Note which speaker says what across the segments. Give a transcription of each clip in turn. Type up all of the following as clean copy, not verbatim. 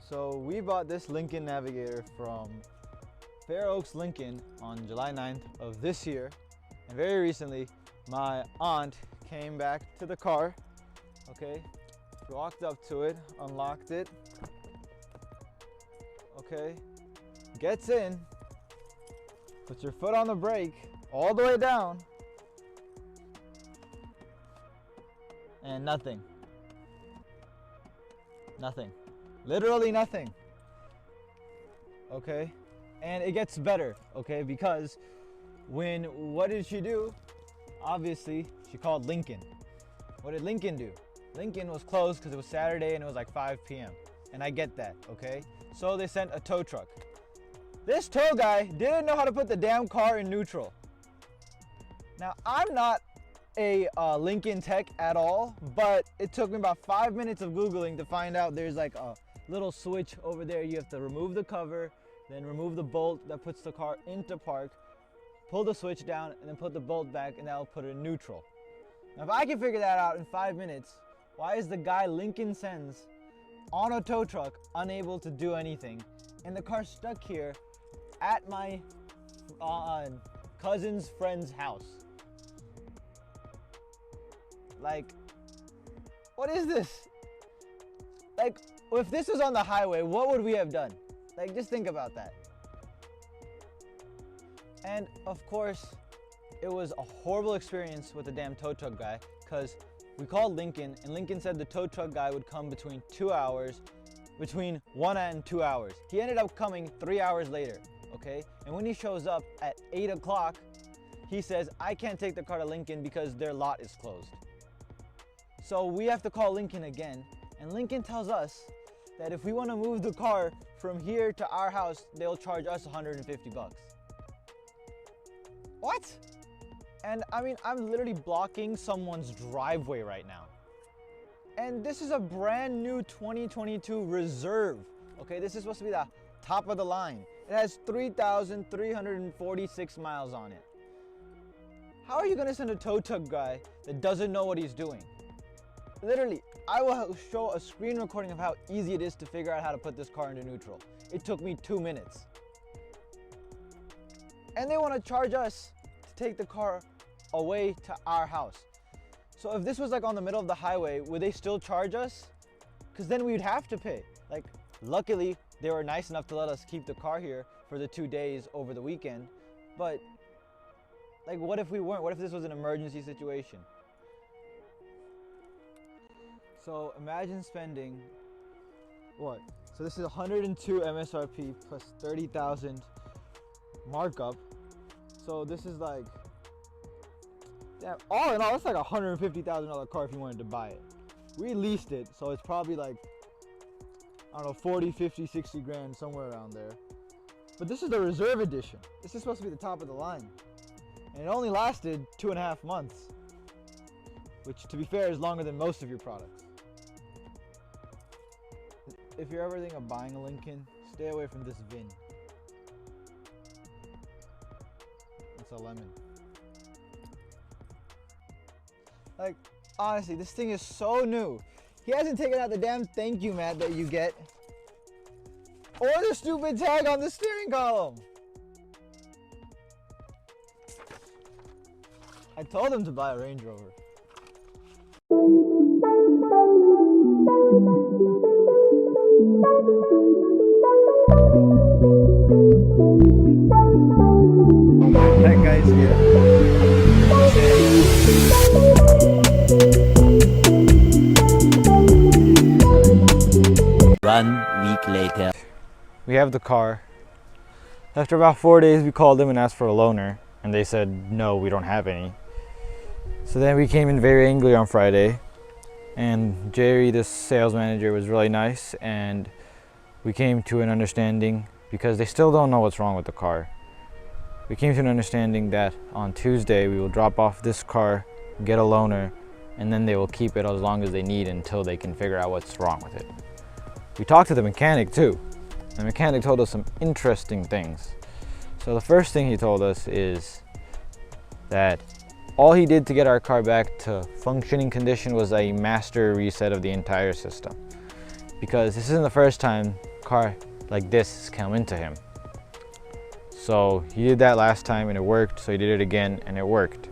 Speaker 1: So we bought this Lincoln Navigator from Fair Oaks Lincoln on July 9th of this year. And very recently, my aunt came back to the car, okay? She walked up to it, unlocked it, okay? Gets in, puts your foot on the brake, all the way down, and nothing. Nothing. Literally nothing. Okay? And it gets better, okay? Because what did she do? Obviously, she called Lincoln. What did Lincoln do? Lincoln was closed because it was Saturday and it was like 5 p.m. And I get that, okay? So they sent a tow truck. This tow guy didn't know how to put the damn car in neutral. Now, I'm not a Lincoln tech at all, but it took me about 5 minutes of Googling to find out there's like a little switch over there. You have to remove the cover, then remove the bolt that puts the car into park, pull the switch down, and then put the bolt back, and that'll put it in neutral. Now, if I can figure that out in 5 minutes, why is the guy Lincoln sends on a tow truck unable to do anything, and the car's stuck here at my cousin's friend's house? Like, what is this? Like, if this was on the highway, what would we have done? Like, just think about that. And of course, it was a horrible experience with the damn tow truck guy, because we called Lincoln, and Lincoln said the tow truck guy would come between 1 and 2 hours. He ended up coming 3 hours later, okay? And when he shows up at 8 o'clock, he says, I can't take the car to Lincoln because their lot is closed. So we have to call Lincoln again, and Lincoln tells us that if we want to move the car from here to our house, they'll charge us 150 bucks. What? And I mean, I'm literally blocking someone's driveway right now. And this is a brand new 2022 Reserve. Okay, this is supposed to be the top of the line. It has 3,346 miles on it. How are you gonna send a tow truck guy that doesn't know what he's doing? Literally, I will show a screen recording of how easy it is to figure out how to put this car into neutral. It took me 2 minutes. And they want to charge us to take the car away to our house. So if this was like on the middle of the highway, would they still charge us? Because then we'd have to pay. Like, luckily, they were nice enough to let us keep the car here for the 2 days over the weekend. But, like, what if we weren't? What if this was an emergency situation? So imagine spending, what? So this is 102 MSRP plus 30,000 markup. So this is like, damn, all in all, it's like a $150,000 car if you wanted to buy it. We leased it, so it's probably like, I don't know, 40, 50, 60 grand, somewhere around there. But this is the Reserve Edition. This is supposed to be the top of the line. And it only lasted 2.5 months, which, to be fair, is longer than most of your products. If you're ever thinking of buying a Lincoln, stay away from this VIN. It's a lemon. Like, honestly, this thing is so new. He hasn't taken out the damn thank you mat that you get, or the stupid tag on the steering column. I told him to buy a Range Rover. That guy's here.
Speaker 2: 1 week later.
Speaker 1: We have the car. After about 4 days, we called them and asked for a loaner, and they said, no, we don't have any. So then we came in very angry on Friday, and Jerry, the sales manager, was really nice, and we came to an understanding, because they still don't know what's wrong with the car. We came to an understanding that on Tuesday we will drop off this car, get a loaner, and then they will keep it as long as they need until they can figure out what's wrong with it. We talked to the mechanic too. The mechanic told us some interesting things. So the first thing he told us is that all he did to get our car back to functioning condition was a master reset of the entire system. Because this isn't the first time car like this come into him. So he did that last time and it worked, so he did it again and it worked.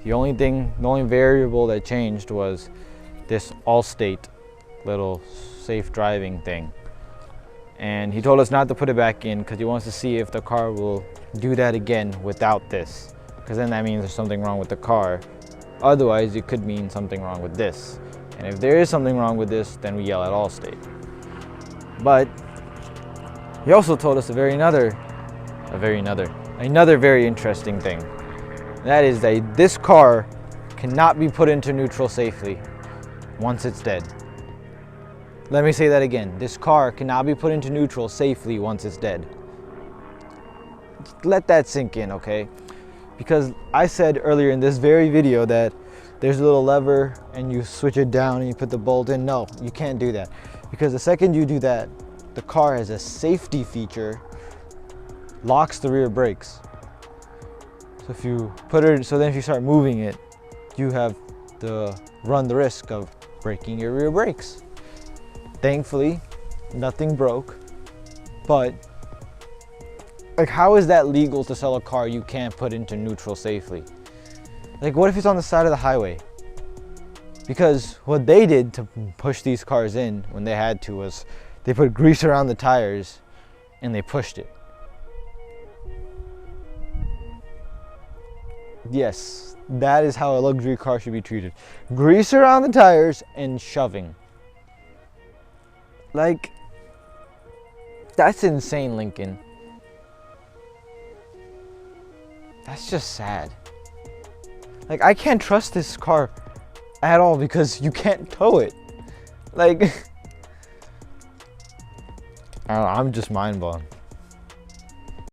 Speaker 1: The only variable that changed was this Allstate little safe driving thing. And he told us not to put it back in because he wants to see if the car will do that again without this. Because then that means there's something wrong with the car. Otherwise, it could mean something wrong with this. And if there is something wrong with this, then we yell at Allstate. But he also told us another very interesting thing. That is that this car cannot be put into neutral safely once it's dead. Let me say that again. This car cannot be put into neutral safely once it's dead. Let that sink in, okay? Because I said earlier in this very video that there's a little lever and you switch it down and you put the bolt in. No, you can't do that. Because the second you do that, the car has a safety feature, locks the rear brakes. So if you put it, so then if you start moving it, you have to run the risk of breaking your rear brakes. Thankfully, nothing broke, but like, how is that legal to sell a car you can't put into neutral safely? Like, what if it's on the side of the highway? Because what they did to push these cars in when they had to was they put grease around the tires and they pushed it. Yes, that is how a luxury car should be treated. Grease around the tires and shoving. Like, that's insane, Lincoln. That's just sad. Like, I can't trust this car at all because you can't tow it. Like, I don't know, I'm just mind blown.